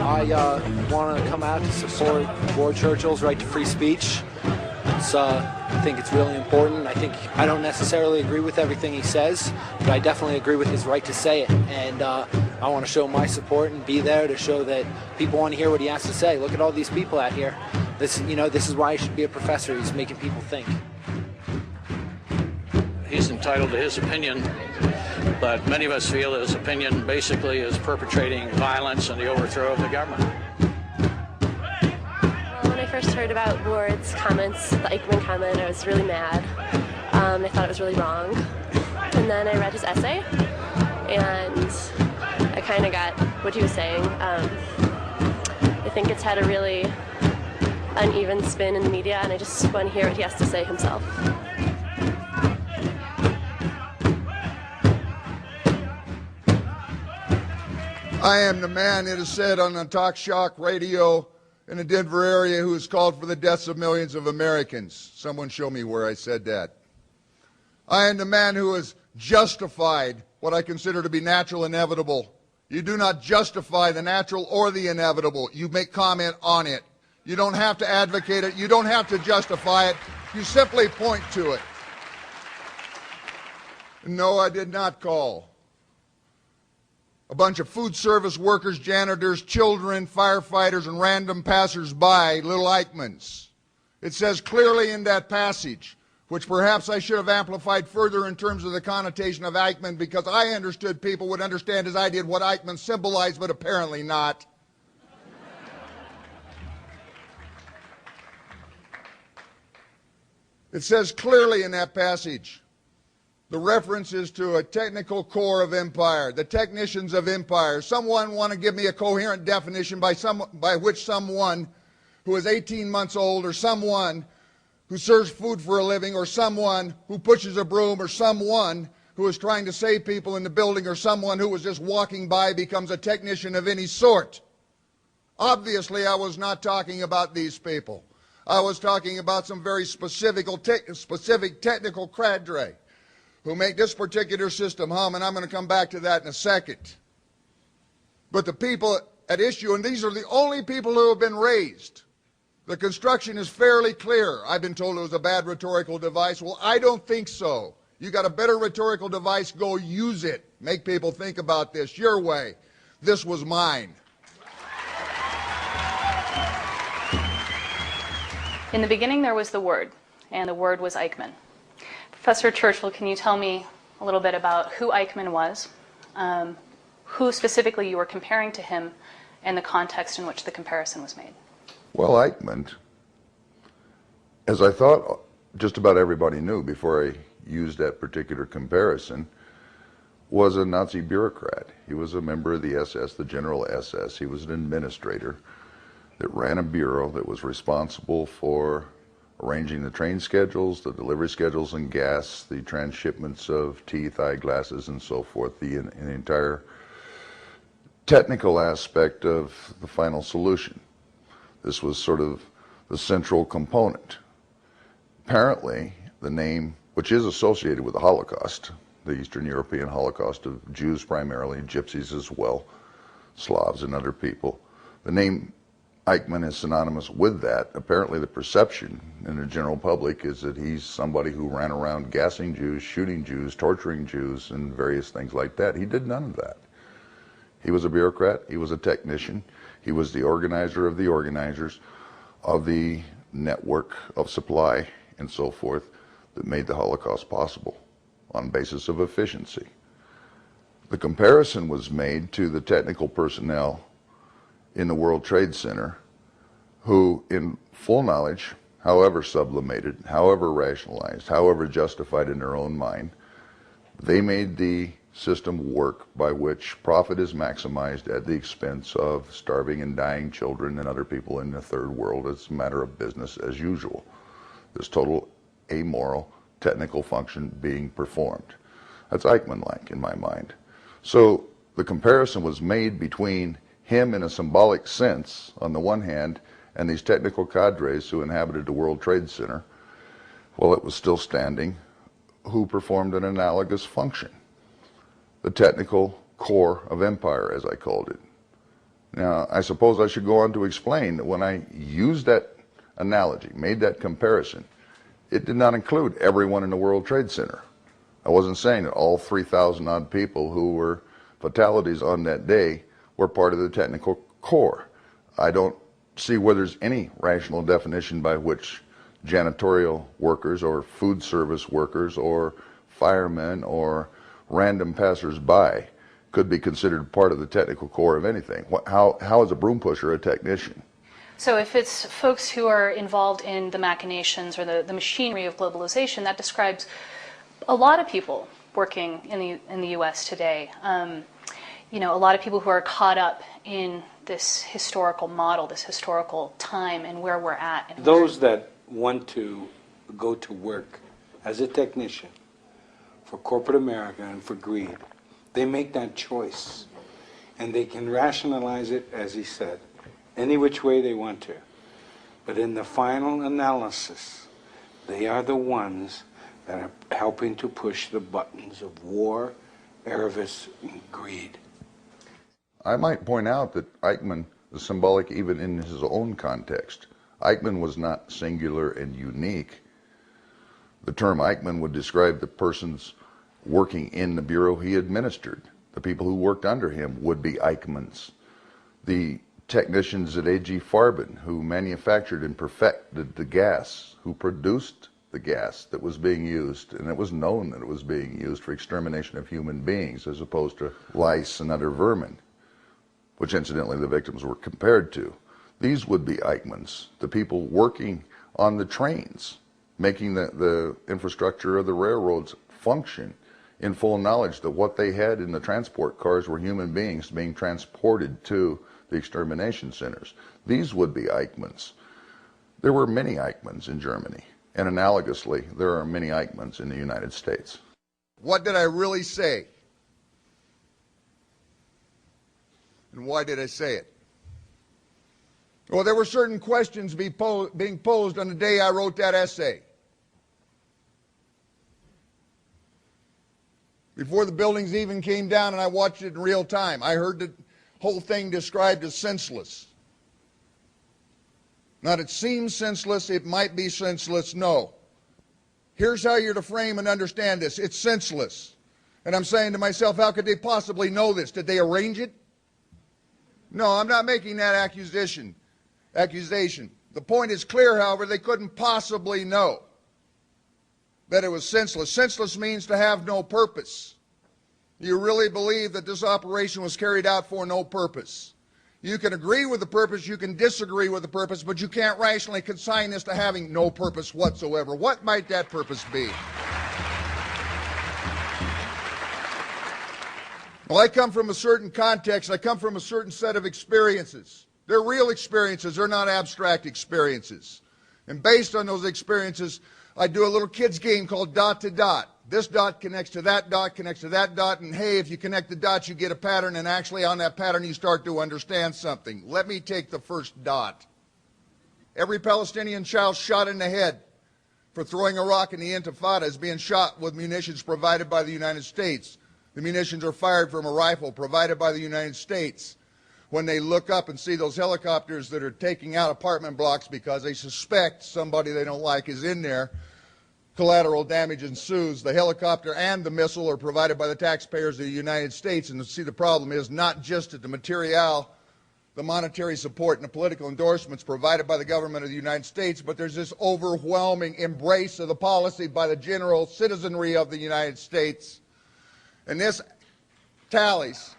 I want to come out to support Ward Churchill's right to free speech. I think it's really important. I don't necessarily agree with everything he says, but I definitely agree with his right to say it. And I want to show my support and be there to show that people want to hear what he has to say. Look at all these people out here. This is why he should be a professor. He's making people think. He's entitled to his opinion, but many of us feel that his opinion basically is perpetrating violence and the overthrow of the government. When I first heard about Ward's comments, the Eichmann comment, I was really mad. I thought it was really wrong. And then I read his essay, and I kind of got what he was saying. I think it's had a really uneven spin in the media, and I just want to hear what he has to say himself. I am the man, it is said on the Talk Shock radio in the Denver area, who has called for the deaths of millions of Americans. Someone show me where I said that. I am the man who has justified what I consider to be natural and inevitable. You do not justify the natural or the inevitable. You make comment on it. You don't have to advocate it. You don't have to justify it. You simply point to it. No, I did not call a bunch of food service workers, janitors, children, firefighters, and random passers-by little eichmanns. It says clearly in that passage, which perhaps I should have amplified further in terms of the connotation of Eichmann, because I understood people would understand as I did what Eichmann symbolized, but apparently not. It says clearly in that passage, the reference is to a technical core of empire, the technicians of empire. Someone want to give me a coherent definition by which someone who is 18 months old, or someone who serves food for a living, or someone who pushes a broom, or someone who is trying to save people in the building, or someone who was just walking by becomes a technician of any sort. Obviously, I was not talking about these people. I was talking about some very specific technical cadre who make this particular system hum, and I'm going to come back to that in a second. But the people at issue, and these are the only people who have been raised. The construction is fairly clear. I've been told it was a bad rhetorical device. Well, I don't think so. You got a better rhetorical device, go use it. Make people think about this your way. This was mine. In the beginning, there was the Word, and the Word was Eichmann. Professor Churchill, can you tell me a little bit about who Eichmann was, who specifically you were comparing to him, and the context in which the comparison was made? Well, Eichmann, as I thought just about everybody knew before I used that particular comparison, was a Nazi bureaucrat. He was a member of the SS, the General SS. He was an administrator that ran a bureau that was responsible for arranging the train schedules, the delivery schedules and gas, the transshipments of teeth, eyeglasses, and so forth, the entire technical aspect of the final solution. This was sort of the central component. Apparently, the name, which is associated with the Holocaust, the Eastern European Holocaust of Jews primarily, Gypsies as well, Slavs and other people, the name Eichmann is synonymous with that. Apparently the perception in the general public is that he's somebody who ran around gassing Jews, shooting Jews, torturing Jews, and various things like that. He did none of that. He was a bureaucrat, he was a technician, he was the organizer of the organizers of the network of supply and so forth that made the Holocaust possible on the basis of efficiency. The comparison was made to the technical personnel in the World Trade Center, who in full knowledge, however sublimated, however rationalized, however justified in their own mind, they made the system work by which profit is maximized at the expense of starving and dying children and other people in the third world. It's a matter of business as usual. This total amoral technical function being performed. That's Eichmann-like in my mind. So the comparison was made between him in a symbolic sense, on the one hand, and these technical cadres who inhabited the World Trade Center, while it was still standing, who performed an analogous function. The technical core of empire, as I called it. Now, I suppose I should go on to explain that when I used that analogy, made that comparison, it did not include everyone in the World Trade Center. I wasn't saying that all 3,000 odd people who were fatalities on that day were part of the technical corps. I don't see where there's any rational definition by which janitorial workers or food service workers or firemen or random passers-by could be considered part of the technical corps of anything. How is a broom pusher a technician? So if it's folks who are involved in the machinations or the machinery of globalization, that describes a lot of people working in the U.S. today. You know, a lot of people who are caught up in this historical model, this historical time, and where we're at. And those that want to go to work as a technician for corporate America and for greed, they make that choice. And they can rationalize it, as he said, any which way they want to. But in the final analysis, they are the ones that are helping to push the buttons of war, avarice, and greed. I might point out that Eichmann is symbolic even in his own context. Eichmann was not singular and unique. The term Eichmann would describe the persons working in the bureau he administered. The people who worked under him would be eichmanns. The technicians at A.G. Farben who manufactured and perfected the gas, who produced the gas that was being used, and it was known that it was being used for extermination of human beings as opposed to lice and other vermin, which incidentally the victims were compared to. These would be eichmanns, the people working on the trains, making the infrastructure of the railroads function in full knowledge that what they had in the transport cars were human beings being transported to the extermination centers. These would be eichmanns. There were many eichmanns in Germany, and analogously, there are many eichmanns in the United States. What did I really say? And why did I say it? Well, there were certain questions being posed on the day I wrote that essay. Before the buildings even came down and I watched it in real time, I heard the whole thing described as senseless. Not it seems senseless, it might be senseless, no. Here's how you're to frame and understand this. It's senseless. And I'm saying to myself, how could they possibly know this? Did they arrange it? No, I'm not making that accusation. The point is clear, however, they couldn't possibly know that it was senseless. Senseless means to have no purpose. You really believe that this operation was carried out for no purpose. You can agree with the purpose, you can disagree with the purpose, but you can't rationally consign this to having no purpose whatsoever. What might that purpose be? Well, I come from a certain context, I come from a certain set of experiences. They're real experiences, they're not abstract experiences. And based on those experiences, I do a little kid's game called dot to dot. This dot connects to that dot, connects to that dot, and hey, if you connect the dots, you get a pattern, and actually on that pattern you start to understand something. Let me take the first dot. Every Palestinian child shot in the head for throwing a rock in the Intifada is being shot with munitions provided by the United States. The munitions are fired from a rifle provided by the United States. When they look up and see those helicopters that are taking out apartment blocks because they suspect somebody they don't like is in there, collateral damage ensues. The helicopter and the missile are provided by the taxpayers of the United States. And see, the problem is not just that the material, the monetary support and the political endorsements provided by the government of the United States, but there's this overwhelming embrace of the policy by the general citizenry of the United States. And this tallies